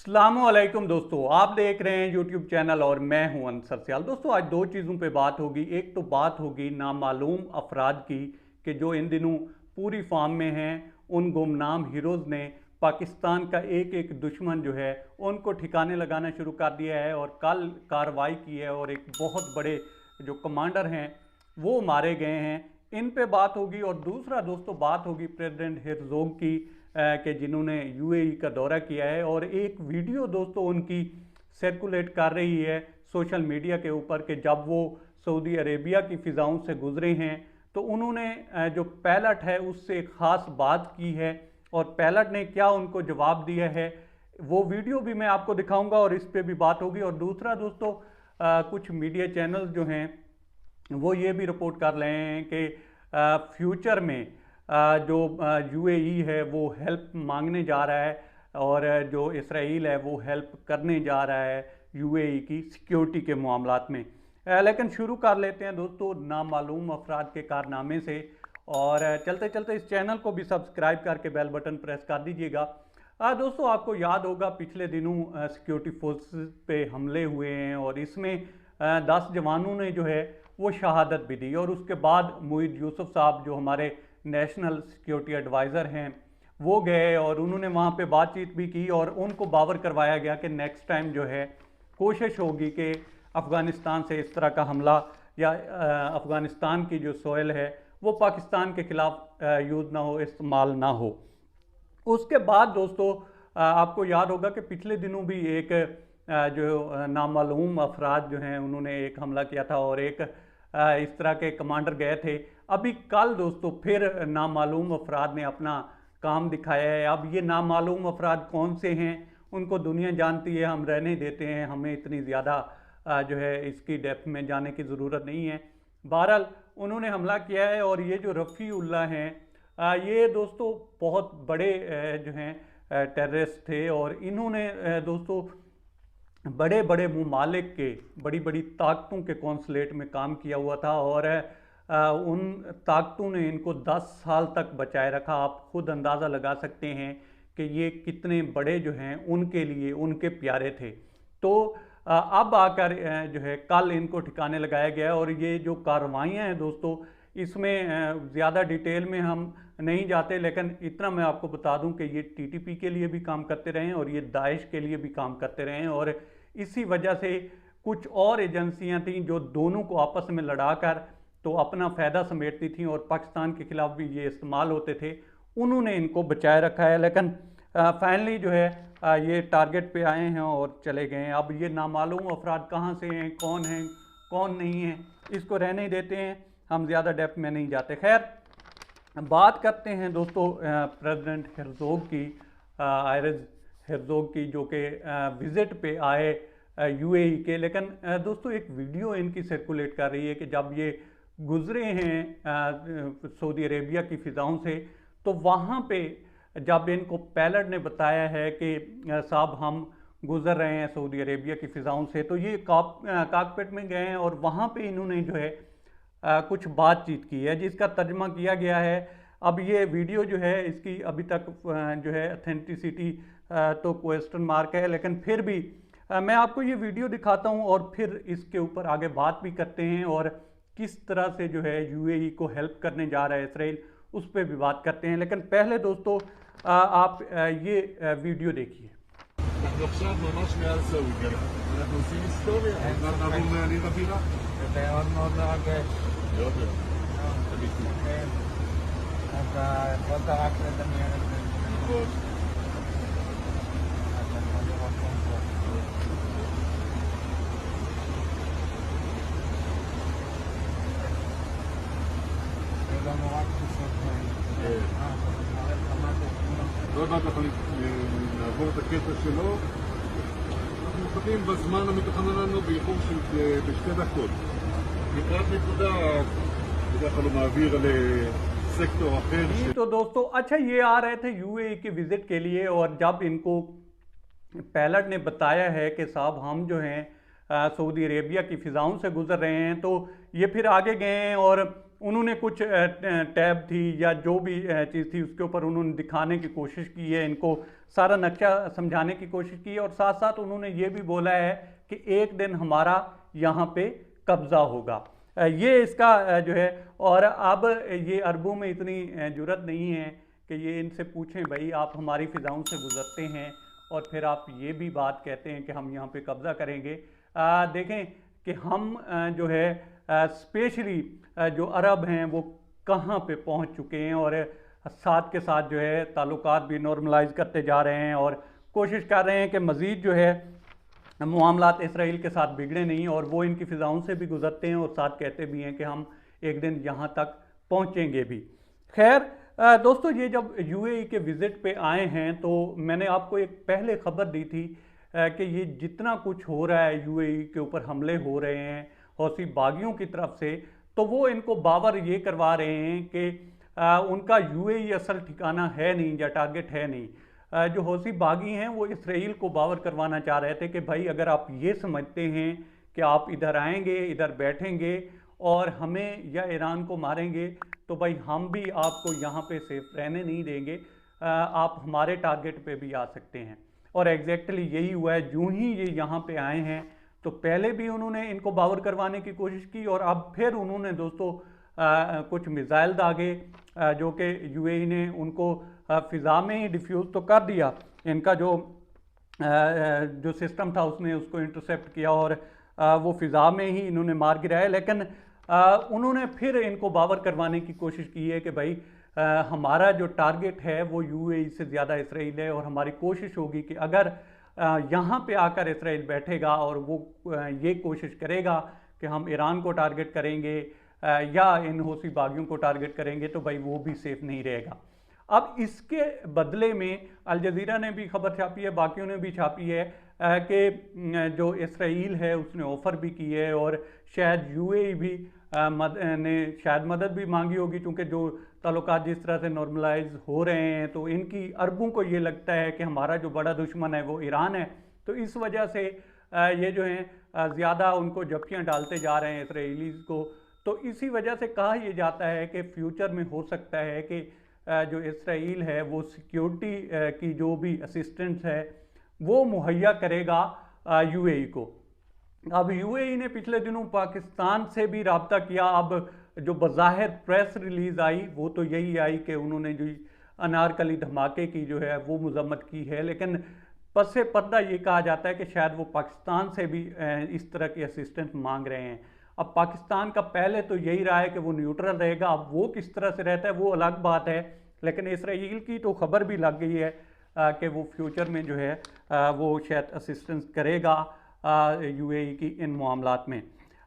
अस्सलामुअलैकुम दोस्तों, आप देख रहे हैं यूट्यूब चैनल और मैं हूं अंसर सियाल। दोस्तों आज दो चीज़ों पे बात होगी। एक तो बात होगी नामालूम अफराद की कि जो इन दिनों पूरी फॉर्म में हैं। उन गुमनाम हीरोज़ ने पाकिस्तान का एक एक दुश्मन जो है उनको ठिकाने लगाना शुरू कर दिया है और कल कार्रवाई की है और एक बहुत बड़े जो कमांडर हैं वो मारे गए हैं। इन पे बात होगी। और दूसरा दोस्तों बात होगी प्रेसिडेंट हेरज़ोग की कि जिन्होंने यूएई का दौरा किया है और एक वीडियो दोस्तों उनकी सर्कुलेट कर रही है सोशल मीडिया के ऊपर कि जब वो सऊदी अरेबिया की फ़िज़ाओं से गुजरे हैं तो उन्होंने जो पायलट है उससे एक ख़ास बात की है और पायलट ने क्या उनको जवाब दिया है वो वीडियो भी मैं आपको दिखाऊंगा और इस पर भी बात होगी। और दूसरा दोस्तों कुछ मीडिया चैनल जो हैं वो ये भी रिपोर्ट कर रहे हैं कि फ्यूचर में जो यूएई है वो हेल्प मांगने जा रहा है और जो इसराइल है वो हेल्प करने जा रहा है यूएई की सिक्योरिटी के मामलात में। लेकिन शुरू कर लेते हैं दोस्तों नामालूम अफराद के कारनामे से। और चलते चलते इस चैनल को भी सब्सक्राइब करके बेल बटन प्रेस कर दीजिएगा। दोस्तों आपको याद होगा पिछले दिनों सिक्योरिटी फोर्सेस पे हमले हुए हैं और इसमें 10 जवानों ने जो है वो शहादत भी दी। और उसके बाद मोहित यूसुफ साहब जो हमारे नेशनल सिक्योरिटी एडवाइज़र हैं वो गए और उन्होंने वहाँ पे बातचीत भी की और उनको बावर करवाया गया कि नेक्स्ट टाइम जो है कोशिश होगी कि अफ़गानिस्तान से इस तरह का हमला या अफ़गानिस्तान की जो सोयल है वो पाकिस्तान के ख़िलाफ़ यूज़ ना हो, इस्तेमाल ना हो। उसके बाद दोस्तों आपको याद होगा कि पिछले दिनों भी एक जो नामालूम अफराद जो हैं उन्होंने एक हमला किया था और एक इस तरह के कमांडर गए थे। अभी कल दोस्तों फिर नामालूम अफराद ने अपना काम दिखाया है। अब ये नामालूम अफराद कौन से हैं उनको दुनिया जानती है, हम रहने देते हैं, हमें इतनी ज़्यादा जो है इसकी डेप्थ में जाने की ज़रूरत नहीं है। बहरहाल उन्होंने हमला किया है और ये जो रफ़ी उल्लाह हैं ये दोस्तों बहुत बड़े जो हैं टेररिस्ट थे और इन्होंने दोस्तों बड़े बड़े ममालिक के बड़ी बड़ी ताकतों के कौंसलेट में काम किया हुआ था और उन ताकतों ने इनको 10 साल तक बचाए रखा। आप खुद अंदाज़ा लगा सकते हैं कि ये कितने बड़े जो हैं उनके लिए उनके प्यारे थे। तो अब आकर जो है कल इनको ठिकाने लगाया गया और ये जो कार्रवाइयाँ हैं दोस्तों इसमें ज़्यादा डिटेल में हम नहीं जाते, लेकिन इतना मैं आपको बता दूं कि ये टीटीपी के लिए भी काम करते रहे और ये दाइश के लिए भी काम करते रहे और इसी वजह से कुछ और एजेंसियां थीं जो दोनों को आपस में लड़ाकर तो अपना फ़ायदा समेटती थीं और पाकिस्तान के ख़िलाफ़ भी ये इस्तेमाल होते थे। उन्होंने इनको बचाए रखा है, लेकिन फाइनली जो है ये टारगेट पे आए हैं और चले गए हैं। अब ये नामालूम अफराद कहाँ से हैं, कौन नहीं है, इसको रहने देते हैं, हम ज़्यादा डेप्थ में नहीं जाते। खैर बात करते हैं दोस्तों प्रेसिडेंट हेरज़ोग की, आयरज हेरज़ोग की, जो कि विज़िट पे आए यूएई के। लेकिन दोस्तों एक वीडियो इनकी सर्कुलेट कर रही है कि जब ये गुज़रे हैं सऊदी अरेबिया की फ़िज़ाओं से तो वहाँ पे जब इनको पायलट ने बताया है कि साहब हम गुज़र रहे हैं सऊदी अरेबिया की फ़िज़ाओं से, तो ये कॉकपिट में गए हैं और वहाँ पे इन्होंने जो है कुछ बातचीत की है जिसका तर्जमा किया गया है। अब ये वीडियो जो है इसकी अभी तक जो है ऑथेंटिसिटी तो क्वेश्चन मार्क है, लेकिन फिर भी मैं आपको ये वीडियो दिखाता हूँ और फिर इसके ऊपर आगे बात भी करते हैं और किस तरह से जो है यूएई को हेल्प करने जा रहा है इसराइल, उस पर भी बात करते हैं। लेकिन पहले दोस्तों आप ये वीडियो देखिए। אנחנו עכשיו ממש מעל סעודיה, אנחנו עושים היסטוריה, עוד מעט נעבור מעלים הבירה. זה מאוד מאוד מרגש. יופי, אמיתי. כן. אתה יכולת רק לדמיין את זה. נכון. אתה יכול לראות כאן פה. זה גם נורא תחושות מהן. עוד מעט אנחנו נעבור את הקטע שלו. אנחנו מחכים בזמן המתוכנן לנו באיחור של בשתי דקות. לקראת נקודה, בדרך כלל הוא מעביר לסקטור אחר. तो दोस्तों अच्छा ये आ रहे थे यूएई के विजिट के लिए और जब इनको पायलट ने बताया है कि साहब हम जो हैं सऊदी अरेबिया की फ़िज़ाओं से गुज़र रहे हैं तो ये फिर आगे गए हैं और उन्होंने कुछ टैब थी या जो भी चीज़ थी उसके ऊपर उन्होंने दिखाने की कोशिश की है, इनको सारा नक्शा समझाने की कोशिश की है और साथ साथ उन्होंने ये भी बोला है कि एक दिन हमारा यहाँ पे कब्ज़ा होगा। ये इसका जो है, और अब ये अरबों में इतनी जुर्रत नहीं है कि ये इनसे पूछें भाई आप हमारी फ़िज़ाओं से गुज़रते हैं और फिर आप ये भी बात कहते हैं कि हम यहाँ पे कब्ज़ा करेंगे। देखें कि हम जो है स्पेशली जो अरब हैं वो कहाँ पे पहुँच चुके हैं और साथ के साथ जो है ताल्लुकात भी नॉर्मलाइज करते जा रहे हैं और कोशिश कर रहे हैं कि मज़ीद जो है मामलात इसराइल के साथ बिगड़े नहीं, और वो इनकी फ़िज़ाओं से भी गुजरते हैं और साथ कहते भी हैं कि हम एक दिन यहाँ तक पहुँचेंगे भी। खैर दोस्तों, ये जब यूएई के विज़िट पे आए हैं तो मैंने आपको एक पहले ख़बर दी थी कि ये जितना कुछ हो रहा है, यूएई के ऊपर हमले हो रहे हैं हौसी बागियों की तरफ से, तो वो इनको बावर ये करवा रहे हैं कि उनका यूएई असल ठिकाना है नहीं या टारगेट है नहीं। जो हौसी बागी हैं वो इसराइल को बावर करवाना चाह रहे थे कि भाई अगर आप ये समझते हैं कि आप इधर आएंगे, इधर बैठेंगे और हमें या ईरान को मारेंगे, तो भाई हम भी आपको यहाँ पे सेफ रहने नहीं देंगे, आप हमारे टारगेट पे भी आ सकते हैं। और एग्जैक्टली यही हुआ है। यूं ही ये यहाँ पे आए हैं तो पहले भी उन्होंने इनको बावर करवाने की कोशिश की और अब फिर उन्होंने दोस्तों कुछ मिसाइल दागे जो कि यूएई ने उनको फ़िज़ा में ही डिफ्यूज़ तो कर दिया। इनका जो सिस्टम था उसने उसको इंटरसेप्ट किया और वो फ़िज़ा में ही इन्होंने मार गिराया, लेकिन उन्होंने फिर इनको बावर करवाने की कोशिश की है कि भाई हमारा जो टारगेट है वो यूएई से ज़्यादा इसराइल है और हमारी कोशिश होगी कि अगर यहाँ पे आकर इसराइल बैठेगा और वो ये कोशिश करेगा कि हम ईरान को टारगेट करेंगे या इन हौसी बागियों को टारगेट करेंगे, तो भाई वो भी सेफ नहीं रहेगा। अब इसके बदले में अल जज़ीरा ने भी खबर छापी है, बाकियों ने भी छापी है कि जो इसराइल है उसने ऑफ़र भी की है और शायद यूएई भी ने शायद मदद भी मांगी होगी, क्योंकि जो ताल्लुकात जिस तरह से नॉर्मलाइज हो रहे हैं तो इनकी अरबों को ये लगता है कि हमारा जो बड़ा दुश्मन है वो ईरान है, तो इस वजह से ये जो हैं ज़्यादा उनको जप्तियाँ डालते जा रहे हैं इसराइलीज़ को। तो इसी वजह से कहा यह जाता है कि फ्यूचर में हो सकता है कि जो इसराइल है वो सिक्योरिटी की जो भी असिस्टेंस है वो मुहैया करेगा यूएई को। अब यूएई ने पिछले दिनों पाकिस्तान से भी रब्ता किया। अब जो बज़ाहिर प्रेस रिलीज़ आई वो तो यही आई कि उन्होंने जो अनारकली धमाके की जो है वो मजम्मत की है, लेकिन पसे पर्दा ये कहा जाता है कि शायद वो पाकिस्तान से भी इस तरह की असिस्टेंस मांग रहे हैं। अब पाकिस्तान का पहले तो यही रहा है कि वो न्यूट्रल रहेगा, अब वो किस तरह से रहता है वो अलग बात है, लेकिन इसराइल की तो खबर भी लग गई है कि वो फ्यूचर में जो है वो शायद असिस्टेंस करेगा यूएई की इन मामलात में।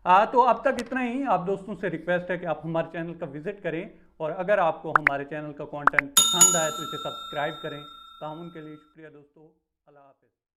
तो अब तक इतना ही। आप दोस्तों से रिक्वेस्ट है कि आप हमारे चैनल का विज़िट करें और अगर आपको हमारे चैनल का कंटेंट पसंद आए तो इसे सब्सक्राइब करें। ताउन के लिए शुक्रिया दोस्तों। अल्लाह हाफ़िज़।